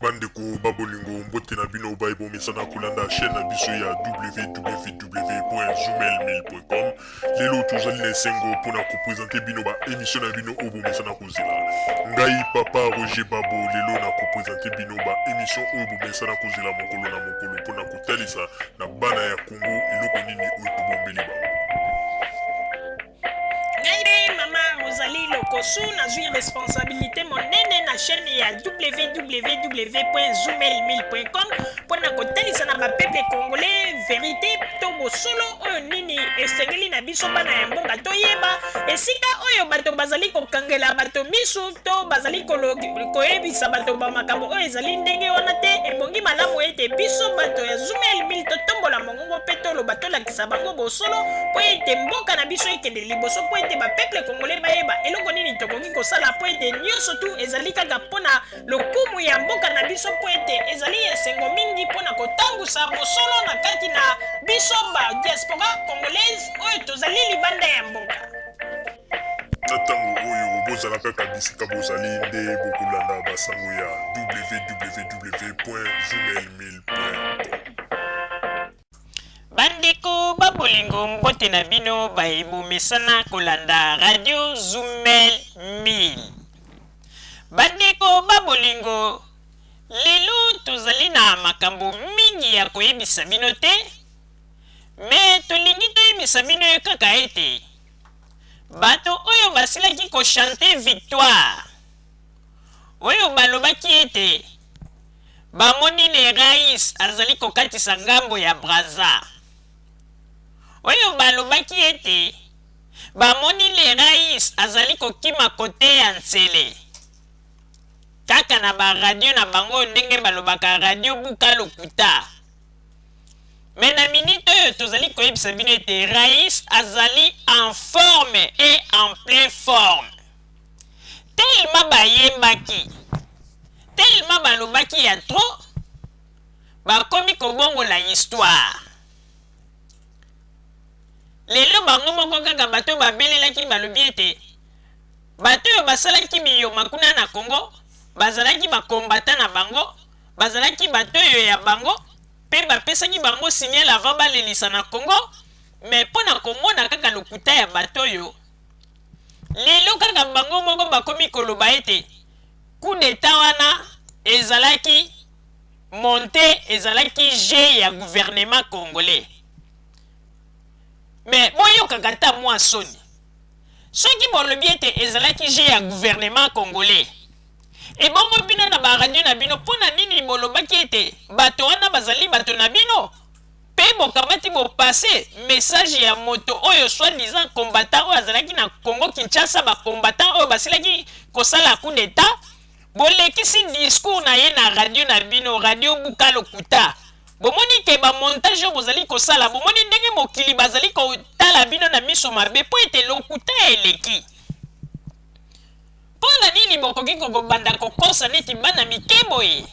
Bandeko babolingo mbote na bino baibo mesana kolanda chaîne na biso ya www.zoomel1000.com. Lelo tozali na esengo mpona kopresente bino ba émission na bino oyo bomesana kozela. Ngai papa Roger Babo lelo na kopresente bino ba émission oyo bomesana kozela mokolo na mokolo mpona kotalisa na bana ya Congo eloko nini oyo tobombeli bango. Mama Rosalie Lokosu nazwi responsabilité monene na chaîne ya www.zoomel1000.com mpona kotalisa na bapeple congolais vérité to bosolo oyo nini esengeli na biso bana ya mboka toyeba esika oyo bato bazali kokangela bato misu to bazali koyebisa bato bamakambo oyo ezali ndenge wana te ebongi malamu ete biso bato ya Zoomel 1000 totombola mongongo mpe toloba tolakisa bango bosolo mpo ete mboka na biso ekende liboso mpo ete bapeple congolais bayeba eloko nini tokoki kosala mpo ete nyonso tu ezali kaka mpona lokumu ya mboka na biso mpo ete ezali esengo mingi mpona kotambusa bosolo na kati na biso ba diaspora congolaise oyo tozali libanda ya mboka. Na ntango oyo bozala kaka bisika bozali nde bokolanda basango ya www.zoomel1000.com. Bandeko babolingo mbote na bino baebomesana kolanda radio Zoomel 1000. Bandeko babolingo lelo tozali na makambo mingi ya koyebisa bino te, me tolingi toyebisa bino kaka ete bato oyo basilaki kochante victoire oyo balobaki ete bamoni le rais azali kokatisa ngambo ya Braza, oyo balobaki ete bamoni le rais azali kokima kote ya Ntsele kaka na baradio na bango ndenge balobaka radio Buka Lokuta. Mais na minute oyo tozali koyebisa bino ete rais azali en forme et en pleine forme tellement bayembaki tellement balobaki ya trop bakomi kobongola histoire. Lelo bango moko kaka bato babelelaki balobi ete bato oyo basalaki biyoma kuna na Congo bazalaki bakombata na bango, bazalaki bato oyo ya bango mpe bapesaki bango signal avant balelisa na Congo, mais mpona komona kaka lokuta ya bato oyo lelo kaka bango moko bakomi koloba ete coup d'état wana ezalaki monte ezalaki jeu ya gouvernement congolais. Mais boyokaka ta mwa soni soki bolobi ete ezalaki jeu ya gouvernement congolais ebongo bino na baradio na bino mpona nini bolobaki ete bato wana bazali bato na bino mpe bokamati bopase message ya moto oyo soi-disant combattant oyo azalaki na Congo Kinshasa, bacombattant oyo basilaki kosala coup d'état, bolekisi discours na ye na radio na bino radio Buka Lokuta. Bomoni ke bamontage oyo bozali kosala bomoni ndenge mokili bazali kotala bino na miso mabe mpo ete lokuta eleki. Mpona nini bokoki kokobanda kokosa neti bana mike boye?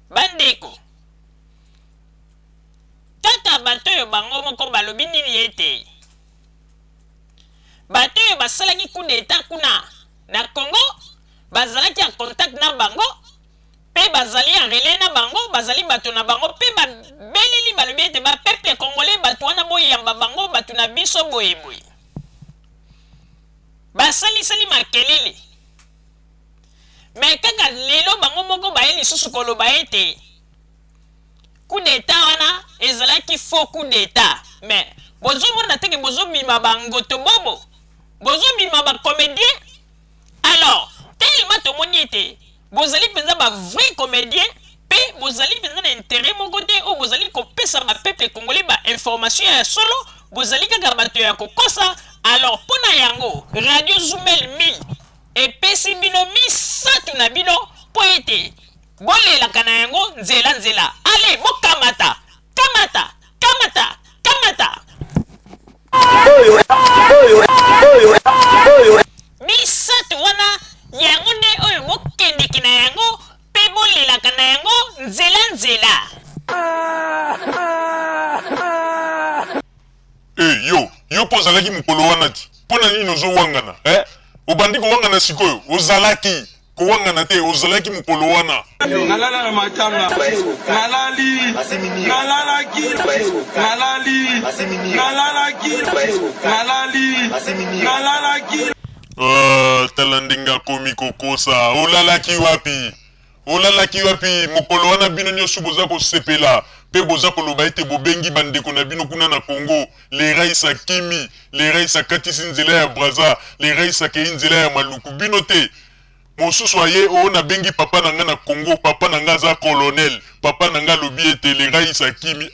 Bandeko kaka bato oyo bango moko balobi nini ete bato oyo basalaki coup d'état kuna na Congo bazalaki en contact na bango mpe bazali en relais na bango, bazali bato na bango mpe babeleli balobi ete bapeple congolais bato wana boyamba bango bato na biso boyeboye basalisali makelele. Mais kaka lelo bango moko baye lisusu koloba ete coup d'état wana ezalaki faux coup d'état. Mais bozomona teke bozobima bangoto bobo, bozobima bacomédien. Alors tellement tomoni ete bozali mpenza ba vrai comédien mpe bozali mpenza na intérêt moko te oyo bozali kopesa bapeple congolais ba information ya solo, bozali kaka bato ya kokosa. Alors mpona yango radio Zoomel 1000 epesi bino misato na bino mpo ete bolelaka na yango nzela nzela. Ale bokamata kamata kamata kamata misato wana yango nde oyo bokendeki na yango mpe bolelaka na yango nzela nzela. Yo po ozalaki mokolo wana ti mpona nini ozowangana obandi kowangana sikoyo ozalaki kowangana te ozalaki mokolo wana nalala na matanga nalalaki tala ndenge akomi kokosa olalaki wapi mokolo wana bino nyonso boza kosepela mpe boza koloba ete bobengi bandeko na bino kuna na Congo le rais akimi le rais akatisi nzela ya Braza le rais akei nzela ya Maluku bino te mosusu aye oyo nabengi papa na nga na Congo papa na nga aza colonel papa na nga lobi ete le rais akimi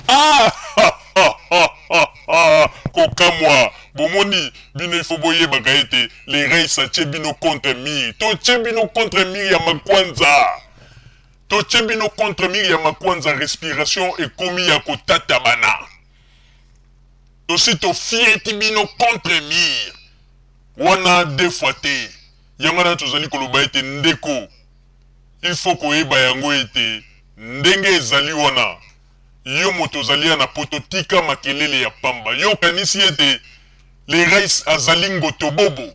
kokamwa bomoni bino ifo boyebaka ete le rais atie bino contre mire totie bino contre mire ya makwanza totie bino contre mire ya makwanza respiration ekomi ya kotatabana tosi tofieti bino contre mire wana deux fois te yango na tozali koloba ete ndeko il faut koyeba yango ete ndenge ezali wana yo moto ozali na poto tika makelele ya pamba yo kanisi ete le rais azali ngotobobo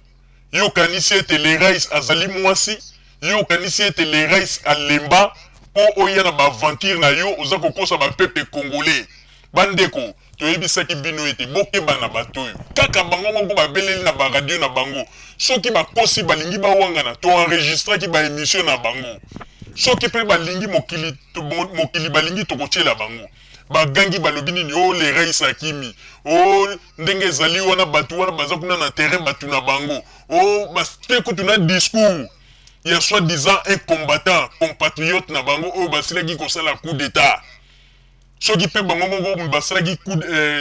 yo kanisi ete le rais azali mwasi yo kanisi ete le rais alemba po oya na baventure na yo oza kokosa bapepe congolais bandeko toyebisaki bino ete bokeba na bato oyo kaka bango moko babeleli na baradio na bango soki bakosi balingi bawangana toenregistraki baémission na bango soki mpe balingi mokili balingi tokotiela bango bagangi balobi nini o le rais akimi o ndenge ezali wana bato wana baza kuna na terrain bato na bango o bape kutu na discours ya soi-disant un combattant compatriote na bango oyo basilaki kosala coup d'état soki mpe bango moko basalaki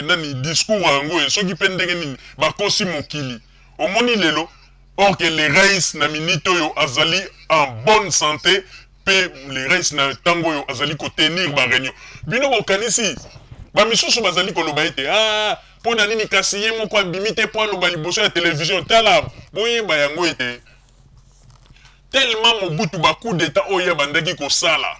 nani discours yango soki mpe ndenge nini bakosi mokili omoni lelo or que le rais na minute oyo azali en bonne santé pe le rais na tango oyo azali kotenir ba réunion bino bokanisi bamisusu bazali koloba ete mpo na nini kasi ye moko abimi te mpo aloba liboso ya télévision tala boyeba yango ete tellement Mobutu bacoup d'état oyo bandaki kosala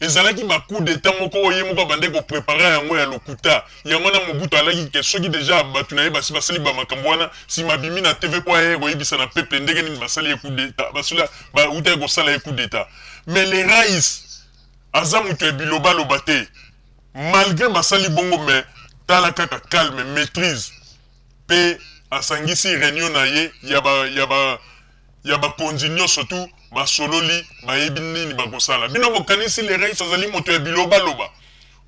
ezalaki bacoup d'état moko oyo moko bandaki koprépare yango ya lokuta yango na Mobutu alaki ke soki déjà batu na ye basi basali bamakambo wana nsima bimi na tv po aye koyebisa na peuple ndenge nini basali ye coup d'état basala bautaki kosala ye coup d'état mais le rais aza moto ya bilobaloba te malgré basali bongo mais tala kaka calme maîtrise pe asangisi réunion na ye ya bakonzi nyonso tu basololi bayebi nini bakosala bino bokanisi le rais azali moto ya bilobaloba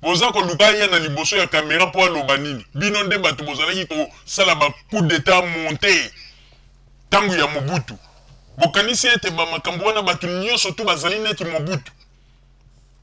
boza koluka ye na liboso ya kamera mpo aloba nini bino nde bato bozalaki kosala bacoup d'état monte ntango ya Mobutu bokanisi ete bamakambo wana bato nyonso tu bazali neti Mobutu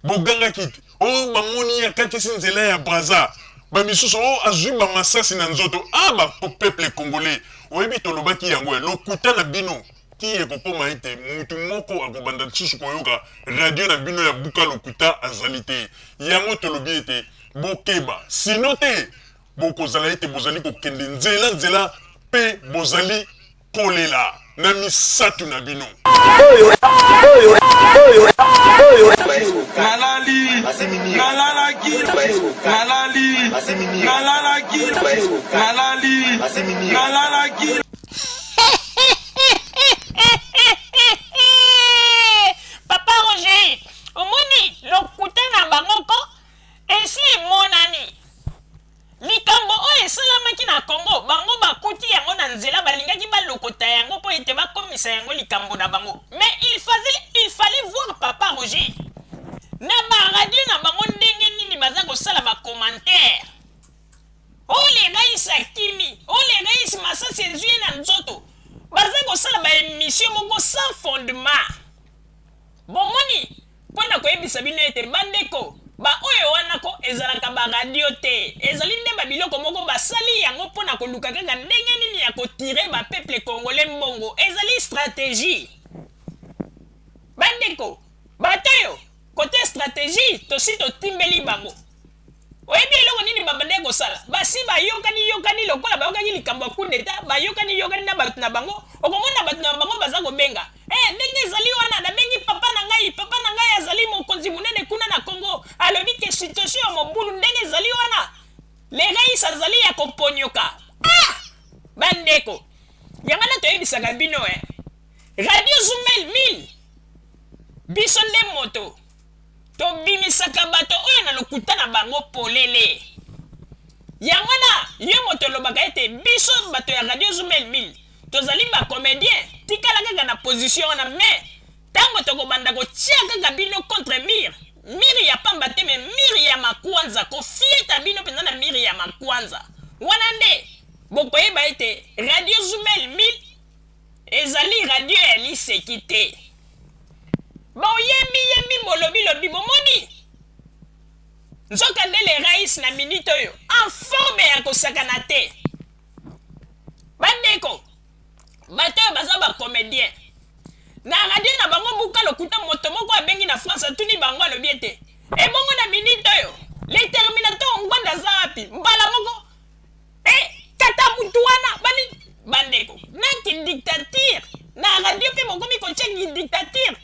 bogangaki te o bamoni akatisi nzela ya Braza bamisusu o azwi bamasasi na nzoto bapeuple congolais oyebi tolobaki yango lokuta na bino ki ekokoma ete mutu moko akobanda lisusu koyoka radio na bino ya buka lokuta azali te yango tolobi ete bokeba sino te bokozala ete bozali kokende nzela pe bozali kolela na misatu na bino Papa Roger, omoni lokuta na bangoko esi emonani likambo oyo esalamaki na Congo bango bakuti yango na nzela balingaki balokota yango mpo ete bakomisa yango likambo na bango mais il fallait voir Papa Roger na baradio na bango ndenge nini baza kosala bacommentaire o le rais akimi o le rais masasi ezwi na nzoto baza kosala baémission moko sans fondement bomoni mpona koyebisa bino ete bandeko oyo wana ko ezalaka baradio te ezali nde babiloko moko basali yango mpona koluka kaka ndenge nini ya kotire bapeuple congolais mbongo ezali stratégie bandeko bato oyo kote stratégie tosi totimbeli bango oyebi eloko nini babandeki kosala basi bayokani lokola bayokaki likambo ya coup d'état bayokani na bato na bango okomona bato na bango baza kobenga ndenge ezali wana nabengi papa na ngai azali mokonzi monene kuna na Congo alobi ke situation ya mobulu ndenge ezali wana le rais azali ya koponyoka bandeko yango na toyebisaka bino Radio Zumel 1000 biso nde moto tobimisaka bato oyo na lokuta na bango polele yango na yo moto lobaka ete biso bato ya Radio Zumel 1000 tozali bacomédien tikala kaka na position wana me ntango tokobanda kotia kaka bino contre mire ya pamba te me mire ya makwanza kofieta bino mpenza na mire ya makwanza wana nde bokoyeba ete Radio Zumel 1000 ezali radio ya liseki te boyembi bolobi bomoni nzoka nde le rais na minute oyo en forme ya kosakana te bandeko bato oyo baza bacomédien na radio na bango buka lokuta moto moko abengi na France atuni bango alobi ete ebongo na minute oyo le terminateur ngwanda za wapi mbala moko kata mutu wana bani bandeko naki dictature na radio mpe mokomi kotiaki dictature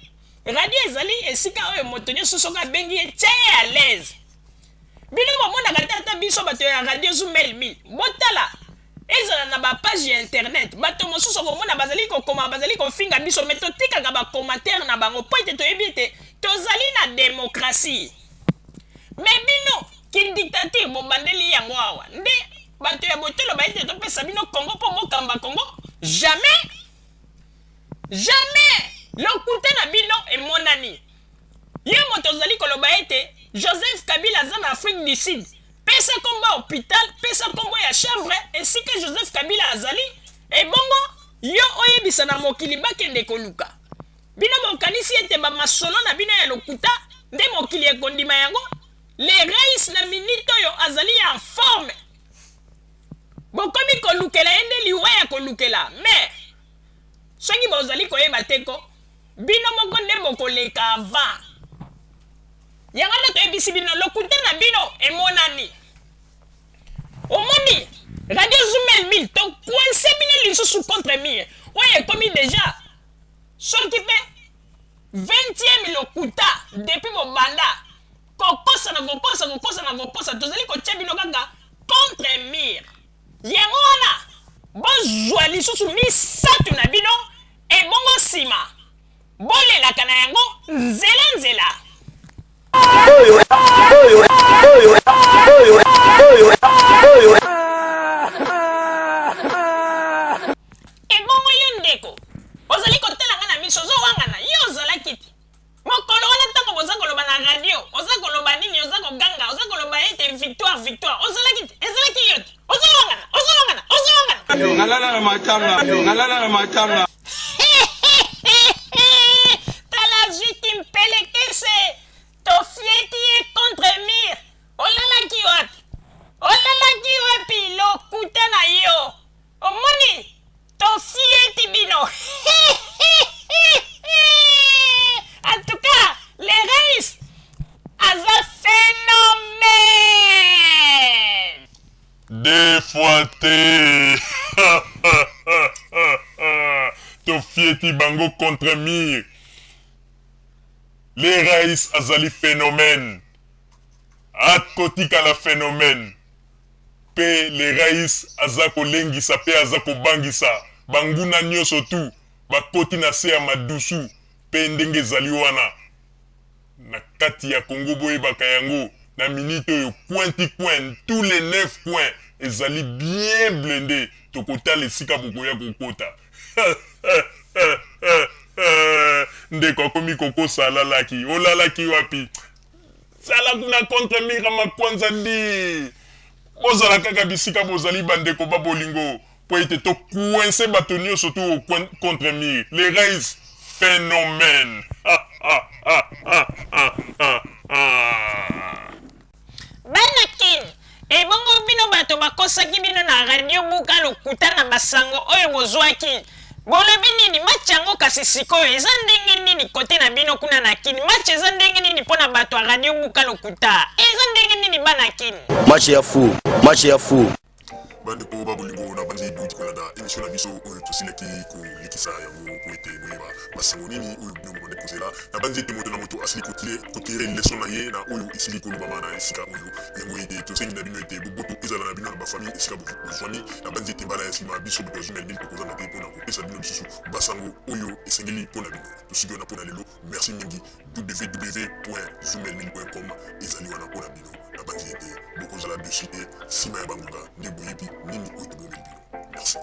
radio ezali esika oyo moto nyonso soki abengi ye tia ye à l'aise bino bomonaka te ata biso bato ya Radio Zumel 1000 botala ezala na bapage ya internet bato mosusu komona bazali kokoma bazali kofinga biso me totikaka bacommentaire na bango po ete toyebi ete tozali na démocratie me bino kidictature bobandeli yango awa nde bato ya botelo baite topesa bino Congo mpo mokamba Congo jamais lokuta na bino emonani ye moto ozali koloba ete Joseph Kabila aza na Afrique du Sud pesa kombo hôpital pesa kombo ya chambre esika Joseph Kabila azali ebongo yo oyebisa na mokili bakende koluka bino bokanisi ete bamasolo na bino ya lokuta nde mokili ekondima yango le rais na minute oyo azali en forme bokomi kolukela ye nde liwa ya kolukela me soki bozali koyeba teko bino moko nde bokoleka avant yango nde toyebisi bino lokuta na bino emonani omoni Radio Zumel 1000 tokwese bino lisusu contre mire oyo ekomi deja soki mpe 20e lokuta depuis bobanda kokosa tozali kotia bino kaka contre mire yango wana bozwa lisusu misato na bino ebongo nsima bolelaka na yango nzela ebongo yo ndeko ozali kotalanga na miso ozowangana yo ozalaki te mokolo wana ntango boza koloba na radio oza koloba nini oza koganga oza koloba ete victoire ozalaki te ezalaki yo te ozowangana nalala na matanga tala zwiti mpelekese tofieti ye contre mire olalaki wapi lokuta na yo omoni tofieti bino en tout cas le rais aza phénomène Des fois te tofieti bango contre mire le rais azali phénomène akotika la phénomène pe le rais aza kolengisa pe aza kobangisa banguna nyonso tu bakoti na se ya madusu pe ndenge ezali wana na kati ya Congo boyebaka yango na minute oyo point tous les 9 points ezali bien blindé tokotala esika bokoya kokota ndeko akomi kokosa alalaki olalaki wapi sala kuna contre mire makwanza ndi bozala kaka bisika bozali bandeko babolingo po ete tokuense bato nyonso tu contre mire le rais phénomène banakini ebongo bino bato bakosaki bino na radio buka lokuta na basango oyo bozwaki bolobi nini match yango kasi sikoyo eza ndenge nini kote na bino kuna na kini match eza ndenge nini mpo na bato ya radio buka lokuta eza ndenge nini banakini match ya fou bandeko babolingo na bandi bouti kolanda émission na biso oyo tosilaki kolekisa yango po ete boyeba basango nini oyo bino bobande kozela na bandi ete moto na moto asili kotire leson na ye na oyo esili kolobama na esika oyo yango ete tosengi na bino ete boboto ezala na bino na bafamille esika bozwani na bandi ete mbala ya nsima biso boto azumel bino tokozanga te mpona kopesa bino lisusu basango oyo esengeli mpona bino tosiki wana mpona lelo merci mingi www.zumelmil.com ezali wana mpona bino na bandi ete bokozala dessus te nsima ya bangonga nde boyebi nini oyo tobomeli bino merci.